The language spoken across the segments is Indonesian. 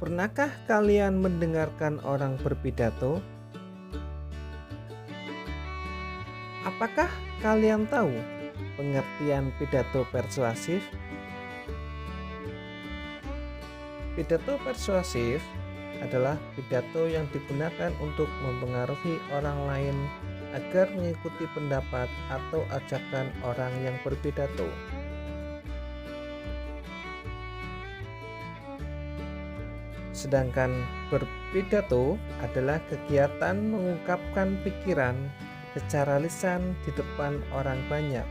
Pernahkah kalian mendengarkan orang berpidato? Apakah kalian tahu pengertian pidato persuasif? Pidato persuasif adalah pidato yang digunakan untuk mempengaruhi orang lain agar mengikuti pendapat atau ajakan orang yang berpidato. Sedangkan berpidato adalah kegiatan mengungkapkan pikiran secara lisan di depan orang banyak.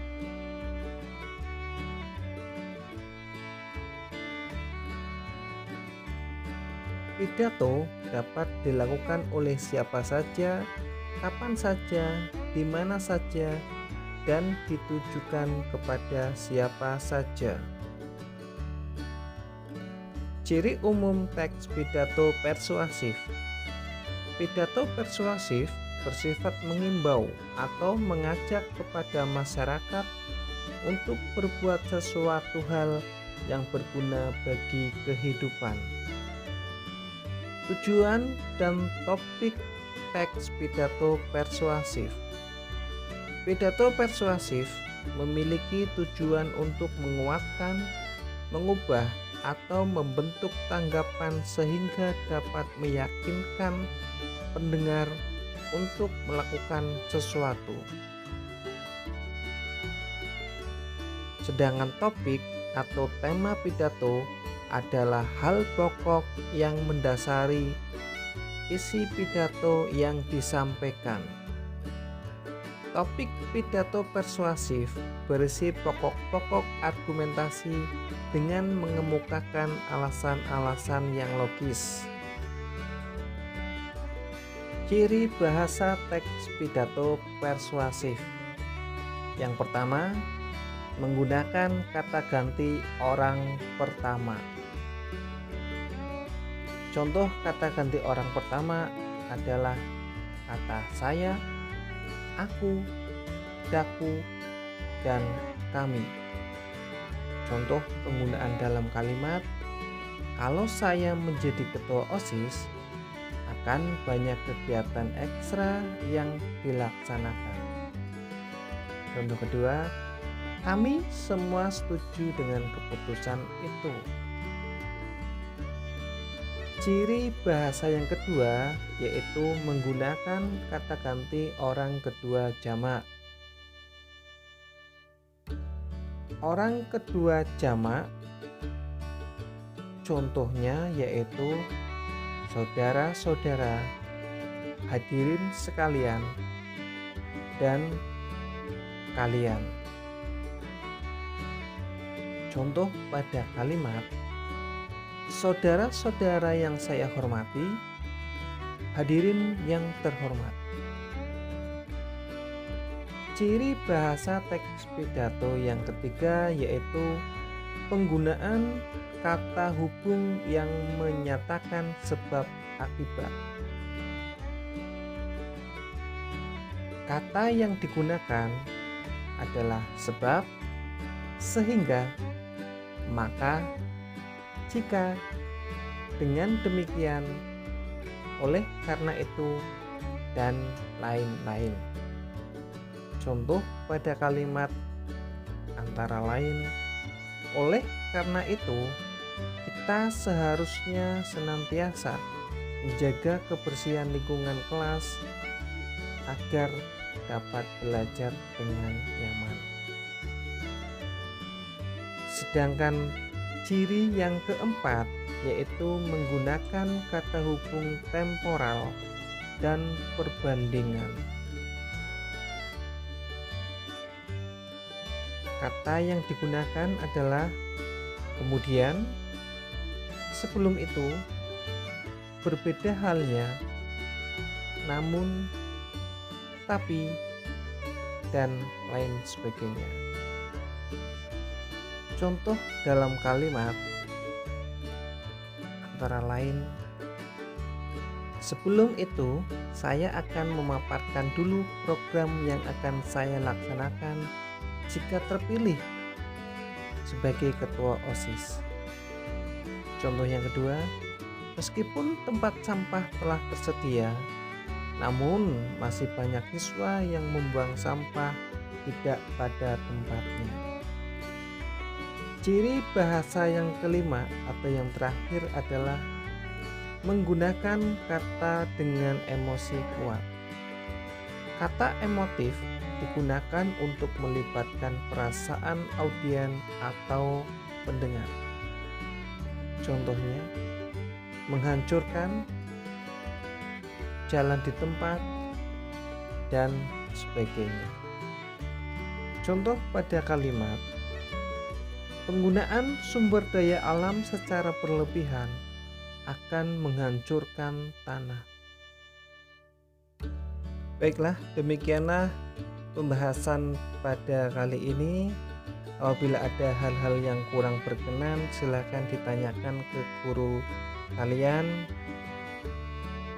Pidato dapat dilakukan oleh siapa saja, kapan saja, di mana saja, dan ditujukan kepada siapa saja. Ciri umum teks pidato persuasif. Pidato persuasif bersifat mengimbau atau mengajak kepada masyarakat untuk berbuat sesuatu hal yang berguna bagi kehidupan. Tujuan dan topik teks pidato persuasif. Pidato persuasif memiliki tujuan untuk menguatkan, mengubah, atau membentuk tanggapan sehingga dapat meyakinkan pendengar untuk melakukan sesuatu. Sedangkan topik atau tema pidato adalah hal pokok yang mendasari isi pidato yang disampaikan. Topik pidato persuasif berisi pokok-pokok argumentasi dengan mengemukakan alasan-alasan yang logis. Ciri bahasa teks pidato persuasif. Yang pertama, menggunakan kata ganti orang pertama. Contoh kata ganti orang pertama adalah kata saya, aku, daku, dan kami. Contoh penggunaan dalam kalimat, kalau saya menjadi ketua OSIS, akan banyak kegiatan ekstra yang dilaksanakan. Contoh kedua, kami semua setuju dengan keputusan itu. Ciri bahasa yang kedua yaitu menggunakan kata ganti orang kedua jamak. Orang kedua jamak contohnya yaitu saudara-saudara, hadirin sekalian, dan kalian. Contoh pada kalimat, saudara-saudara yang saya hormati, hadirin yang terhormat. Ciri bahasa teks pidato yang ketiga yaitu penggunaan kata hubung yang menyatakan sebab akibat. Kata yang digunakan adalah sebab, sehingga, maka, jika, dengan demikian, oleh karena itu, dan lain-lain. Contoh pada kalimat antara lain, oleh karena itu, kita seharusnya senantiasa menjaga kebersihan lingkungan kelas agar dapat belajar dengan nyaman. Sedangkan ciri yang keempat yaitu menggunakan kata hubung temporal dan perbandingan. Kata yang digunakan adalah kemudian, sebelum itu, berbeda halnya, namun, tapi, dan lain sebagainya. Contoh dalam kalimat antara lain, sebelum itu saya akan memaparkan dulu program yang akan saya laksanakan jika terpilih sebagai ketua OSIS. Contoh yang kedua, Meskipun tempat sampah telah tersedia, namun masih banyak siswa yang membuang sampah tidak pada tempatnya. Ciri bahasa yang kelima atau yang terakhir adalah menggunakan kata dengan emosi kuat. Kata emotif digunakan untuk melibatkan perasaan audien atau pendengar. Contohnya, menghancurkan, jalan di tempat, dan sebagainya. Contoh pada kalimat, penggunaan sumber daya alam secara berlebihan akan menghancurkan tanah. Baiklah, demikianlah pembahasan pada kali ini. Apabila ada hal-hal yang kurang berkenan, silakan ditanyakan ke guru kalian.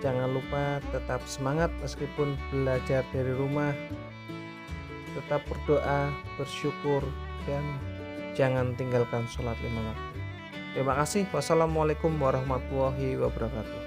Jangan lupa tetap semangat meskipun belajar dari rumah. Tetap berdoa, bersyukur, dan jangan tinggalkan sholat 5 waktu. Terima kasih. Wassalamualaikum warahmatullahi wabarakatuh.